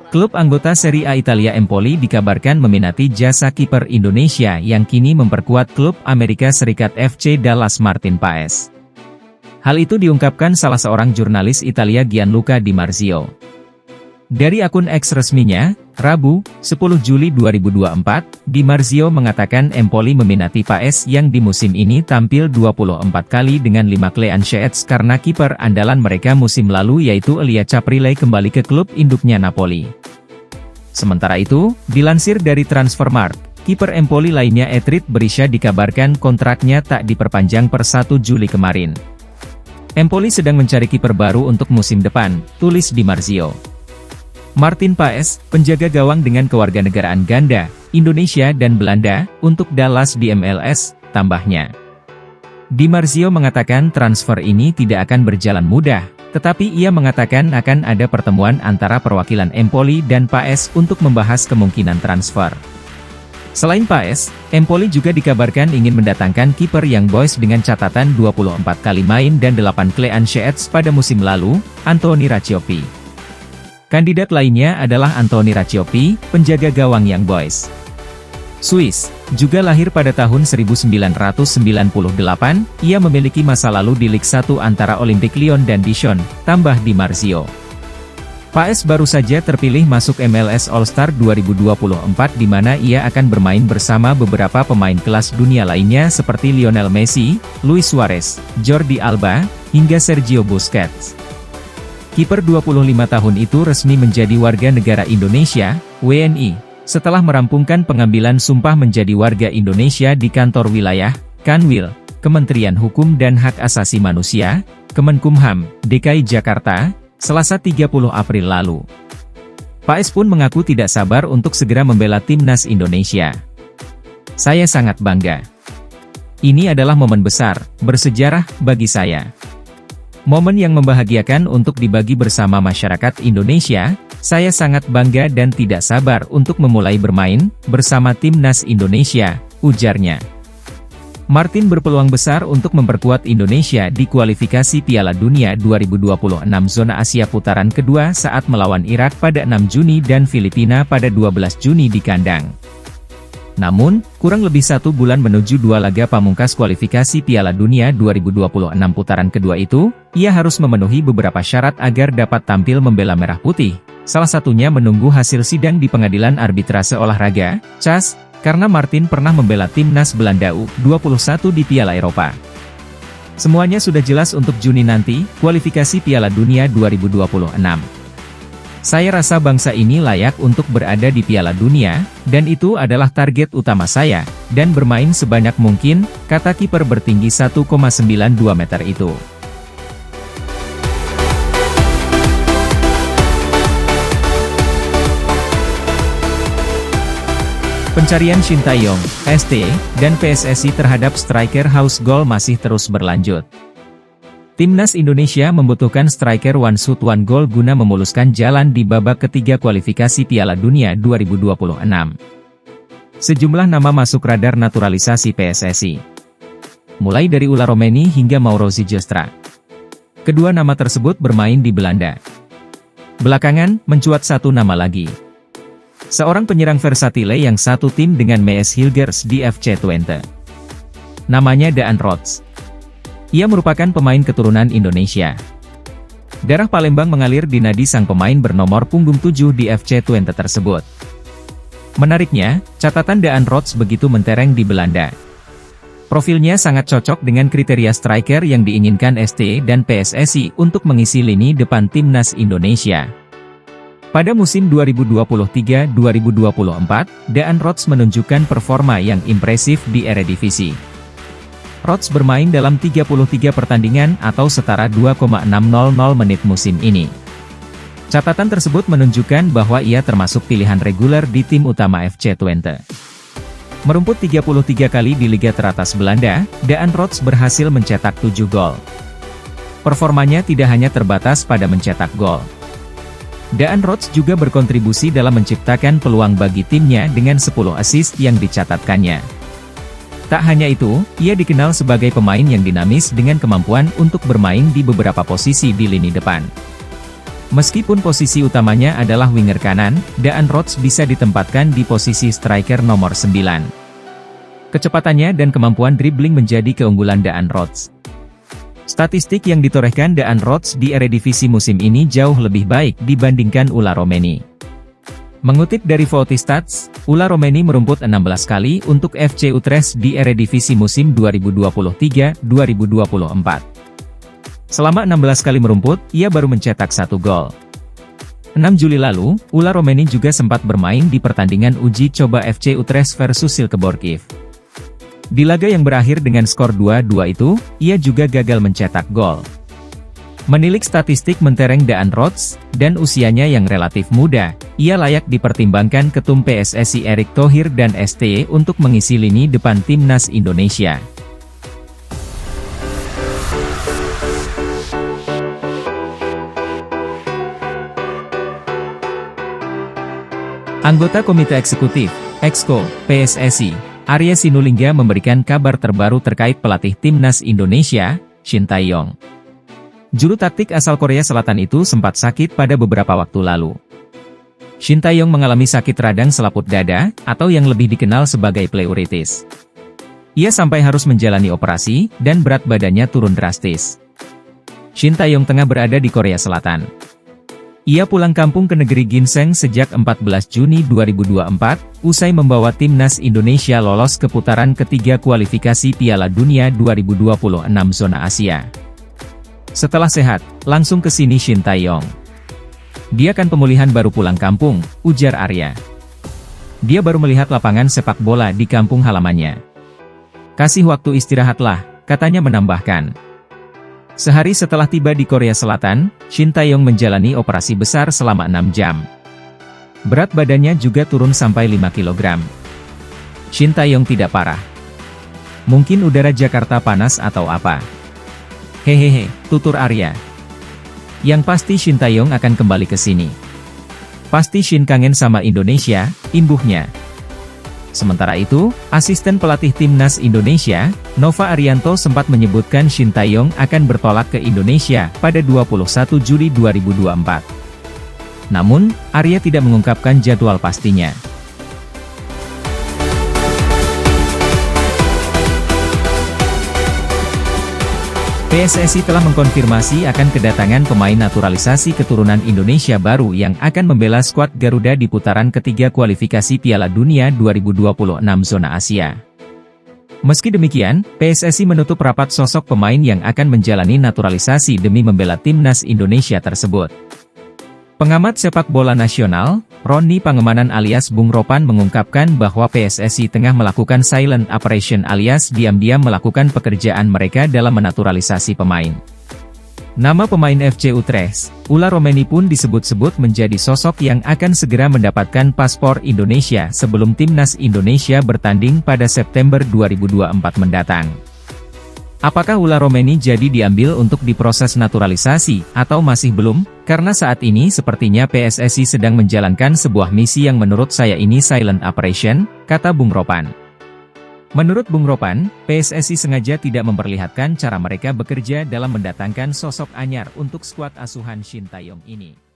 Klub anggota Serie A Italia Empoli dikabarkan meminati jasa kiper Indonesia yang kini memperkuat klub Amerika Serikat FC Dallas Martin Paes. Hal itu diungkapkan salah seorang jurnalis Italia Gianluca Di Marzio. Dari akun X resminya, Rabu, 10 Juli 2024, Di Marzio mengatakan Empoli meminati Paes yang di musim ini tampil 24 kali dengan 5 clean sheets karena kiper andalan mereka musim lalu yaitu Elia Caprile kembali ke klub induknya Napoli. Sementara itu, dilansir dari Transfermarkt, kiper Empoli lainnya Etrit Berisha dikabarkan kontraknya tak diperpanjang per 1 Juli kemarin. Empoli sedang mencari kiper baru untuk musim depan, tulis Di Marzio. Martin Paes, penjaga gawang dengan kewarganegaraan ganda, Indonesia dan Belanda, untuk Dallas di MLS, tambahnya. Di Marzio mengatakan transfer ini tidak akan berjalan mudah, tetapi ia mengatakan akan ada pertemuan antara perwakilan Empoli dan Paes untuk membahas kemungkinan transfer. Selain Paes, Empoli juga dikabarkan ingin mendatangkan kiper Young Boys dengan catatan 24 kali main dan 8 clean sheets pada musim lalu, Anthony Racciopi. Kandidat lainnya adalah Anthony Racciopi, penjaga gawang Young Boys. Swiss, juga lahir pada tahun 1998, ia memiliki masa lalu di Liga 1 antara Olympique Lyon dan Dijon, tambah Di Marzio. Paes baru saja terpilih masuk MLS All-Star 2024 di mana ia akan bermain bersama beberapa pemain kelas dunia lainnya seperti Lionel Messi, Luis Suarez, Jordi Alba, hingga Sergio Busquets. Kiper 25 tahun itu resmi menjadi warga negara Indonesia, WNI, setelah merampungkan pengambilan sumpah menjadi warga Indonesia di kantor wilayah, Kanwil, Kementerian Hukum dan Hak Asasi Manusia, Kemenkumham, DKI Jakarta, Selasa 30 April lalu. Paes pun mengaku tidak sabar untuk segera membela timnas Indonesia. Saya sangat bangga. Ini adalah momen besar, bersejarah, bagi saya. Momen yang membahagiakan untuk dibagi bersama masyarakat Indonesia, saya sangat bangga dan tidak sabar untuk memulai bermain bersama timnas Indonesia, ujarnya. Martin berpeluang besar untuk memperkuat Indonesia di kualifikasi Piala Dunia 2026 zona Asia putaran kedua saat melawan Irak pada 6 Juni dan Filipina pada 12 Juni di kandang. Namun, kurang lebih 1 bulan menuju 2 laga pamungkas kualifikasi Piala Dunia 2026 putaran kedua itu, ia harus memenuhi beberapa syarat agar dapat tampil membela Merah Putih. Salah satunya menunggu hasil sidang di Pengadilan Arbitrase Olahraga, CAS, karena Martin pernah membela timnas Belanda U21 di Piala Eropa. Semuanya sudah jelas untuk Juni nanti, kualifikasi Piala Dunia 2026. Saya rasa bangsa ini layak untuk berada di Piala Dunia, dan itu adalah target utama saya, dan bermain sebanyak mungkin, kata kiper bertinggi 1,92 meter itu. Pencarian Shin Tae-yong, ST, dan PSSI terhadap striker House Goal masih terus berlanjut. Timnas Indonesia membutuhkan striker one shoot one goal guna memuluskan jalan di babak ketiga kualifikasi Piala Dunia 2026. Sejumlah nama masuk radar naturalisasi PSSI. Mulai dari Ulla Romeni hingga Mauro Zijostra. Kedua nama tersebut bermain di Belanda. Belakangan, mencuat satu nama lagi. Seorang penyerang versatile yang satu tim dengan Mees Hilgers di FC Twente. Namanya Daan Rots. Ia merupakan pemain keturunan Indonesia. Darah Palembang mengalir di nadi sang pemain bernomor punggung 7 di FC Twente tersebut. Menariknya, catatan Daan Rots begitu mentereng di Belanda. Profilnya sangat cocok dengan kriteria striker yang diinginkan ST dan PSSI untuk mengisi lini depan timnas Indonesia. Pada musim 2023-2024, Daan Rots menunjukkan performa yang impresif di Eredivisie. Rots bermain dalam 33 pertandingan atau setara 2,600 menit musim ini. Catatan tersebut menunjukkan bahwa ia termasuk pilihan reguler di tim utama FC Twente. Merumput 33 kali di liga teratas Belanda, Daan Rots berhasil mencetak 7 gol. Performanya tidak hanya terbatas pada mencetak gol. Daan Rots juga berkontribusi dalam menciptakan peluang bagi timnya dengan 10 assist yang dicatatkannya. Tak hanya itu, ia dikenal sebagai pemain yang dinamis dengan kemampuan untuk bermain di beberapa posisi di lini depan. Meskipun posisi utamanya adalah winger kanan, Daan Rhodes bisa ditempatkan di posisi striker nomor 9. Kecepatannya dan kemampuan dribbling menjadi keunggulan Daan Rhodes. Statistik yang ditorehkan Daan Rhodes di Eredivisie musim ini jauh lebih baik dibandingkan Ula Romeni. Mengutip dari Votistats, Ula Romeni merumput 16 kali untuk FC Utrecht di Eredivisie musim 2023-2024. Selama 16 kali merumput, ia baru mencetak 1 gol. 6 Juli lalu, Ula Romeni juga sempat bermain di pertandingan uji coba FC Utrecht versus Silkeborg. Di laga yang berakhir dengan skor 2-2 itu, ia juga gagal mencetak gol. Menilik statistik mentereng Daan Rhodes, dan usianya yang relatif muda, ia layak dipertimbangkan Ketum PSSI Erick Thohir dan STY untuk mengisi lini depan Timnas Indonesia. Anggota Komite Eksekutif, Exco, PSSI, Arya Sinulinga memberikan kabar terbaru terkait pelatih Timnas Indonesia, Shin Tae-yong. Juru taktik asal Korea Selatan itu sempat sakit pada beberapa waktu lalu. Shin Tae-yong mengalami sakit radang selaput dada, atau yang lebih dikenal sebagai pleuritis. Ia sampai harus menjalani operasi, dan berat badannya turun drastis. Shin Tae-yong tengah berada di Korea Selatan. Ia pulang kampung ke negeri ginseng sejak 14 Juni 2024, usai membawa Timnas Indonesia lolos ke putaran ketiga kualifikasi Piala Dunia 2026 zona Asia. Setelah sehat, langsung ke sini Shin Tae-yong. Dia kan pemulihan baru pulang kampung, ujar Arya. Dia baru melihat lapangan sepak bola di kampung halamannya. Kasih waktu istirahatlah, katanya menambahkan. Sehari setelah tiba di Korea Selatan, Shin Tae-yong menjalani operasi besar selama 6 jam. Berat badannya juga turun sampai 5 kg. Shin Tae-yong tidak parah. Mungkin udara Jakarta panas atau apa? Hehehe, tutur Arya. Yang pasti Shin Tae-yong akan kembali ke sini. Pasti Shin kangen sama Indonesia, imbuhnya. Sementara itu, asisten pelatih Timnas Indonesia, Nova Arianto sempat menyebutkan Shin Tae-yong akan bertolak ke Indonesia pada 21 Juli 2024. Namun, Arya tidak mengungkapkan jadwal pastinya. PSSI telah mengkonfirmasi akan kedatangan pemain naturalisasi keturunan Indonesia baru yang akan membela skuad Garuda di putaran ketiga kualifikasi Piala Dunia 2026 zona Asia. Meski demikian, PSSI menutup rapat sosok pemain yang akan menjalani naturalisasi demi membela Timnas Indonesia tersebut. Pengamat sepak bola nasional, Roni Pangemanan alias Bung Ropan mengungkapkan bahwa PSSI tengah melakukan silent operation alias diam-diam melakukan pekerjaan mereka dalam menaturalisasi pemain. Nama pemain FC Utrecht, Ula Romeni pun disebut-sebut menjadi sosok yang akan segera mendapatkan paspor Indonesia sebelum Timnas Indonesia bertanding pada September 2024 mendatang. Apakah Ula Romeni jadi diambil untuk diproses naturalisasi, atau masih belum? Karena saat ini sepertinya PSSI sedang menjalankan sebuah misi yang menurut saya ini silent operation, kata Bung Ropan. Menurut Bung Ropan, PSSI sengaja tidak memperlihatkan cara mereka bekerja dalam mendatangkan sosok anyar untuk skuad asuhan Shin Tae-yong ini.